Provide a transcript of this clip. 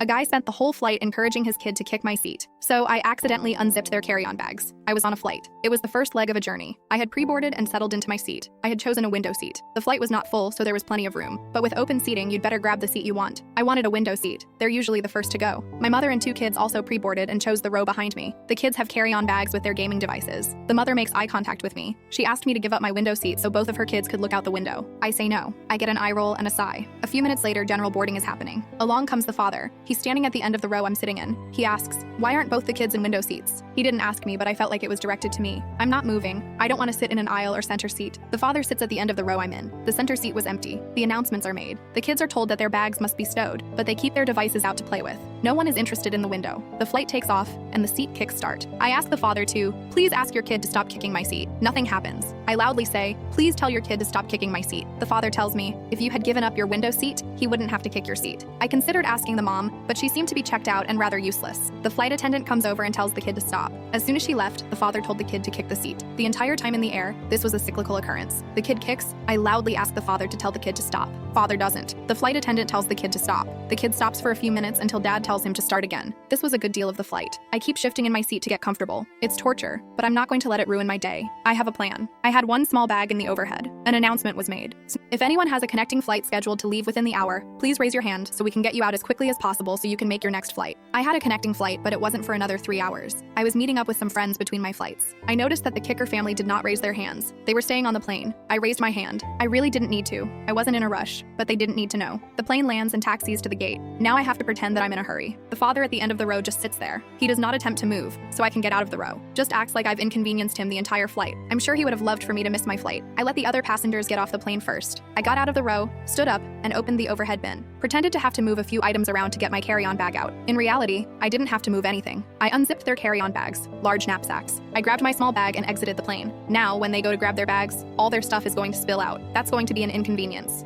A guy spent the whole flight encouraging his kid to kick my seat, so I accidentally unzipped their carry-on bags. I was on a flight. It was the first leg of a journey. I had pre-boarded and settled into my seat. I had chosen a window seat. The flight was not full, so there was plenty of room. But with open seating, you'd better grab the seat you want. I wanted a window seat. They're usually the first to go. My mother and 2 kids also pre-boarded and chose the row behind me. The kids have carry-on bags with their gaming devices. The mother makes eye contact with me. She asked me to give up my window seat so both of her kids could look out the window. I say no. I get an eye roll and a sigh. A few minutes later, general boarding is happening. Along comes the father. He's standing at the end of the row I'm sitting in. He asks, "Why aren't both the kids in window seats?" He didn't ask me, but I felt like it was directed to me. I'm not moving. I don't want to sit in an aisle or center seat. The father sits at the end of the row I'm in. The center seat was empty. The announcements are made. The kids are told that their bags must be stowed, but they keep their devices out to play with. No one is interested in the window. The flight takes off, and the seat kicks start. I ask the father to, "Please ask your kid to stop kicking my seat." Nothing happens. I loudly say, "Please tell your kid to stop kicking my seat." The father tells me, if you had given up your window seat, he wouldn't have to kick your seat. I considered asking the mom, but she seemed to be checked out and rather useless. The flight attendant comes over and tells the kid to stop. As soon as she left, the father told the kid to kick the seat. The entire time in the air, this was a cyclical occurrence. The kid kicks. I loudly ask the father to tell the kid to stop. Father doesn't. The flight attendant tells the kid to stop. The kid stops for a few minutes until dad tells him to start again. This was a good deal of the flight. I keep shifting in my seat to get comfortable. It's torture, but I'm not going to let it ruin my day. I have a plan. I had one small bag in the overhead. An announcement was made. If anyone has a connecting flight scheduled to leave within the hour, please raise your hand so we can get you out as quickly as possible so you can make your next flight. I had a connecting flight, but it wasn't for another 3 hours. I was meeting up with some friends between my flights. I noticed that the Kicker family did not raise their hands. They were staying on the plane. I raised my hand. I really didn't need to. I wasn't in a rush, but they didn't need to know. The plane lands and taxis to the gate. Now I have to pretend that I'm in a hurry. The father at the end of the row just sits there. He does not attempt to move, so I can get out of the row. Just acts like I've inconvenienced him the entire flight. I'm sure he would have loved for me to miss my flight. I let the other passengers get off the plane first. I got out of the row, stood up, and opened the overhead bin. Pretended to have to move a few items around to get my carry-on bag out. In reality, I didn't have to move anything. I unzipped their carry-on bags, large knapsacks. I grabbed my small bag and exited the plane. Now, when they go to grab their bags, all their stuff is going to spill out. That's going to be an inconvenience.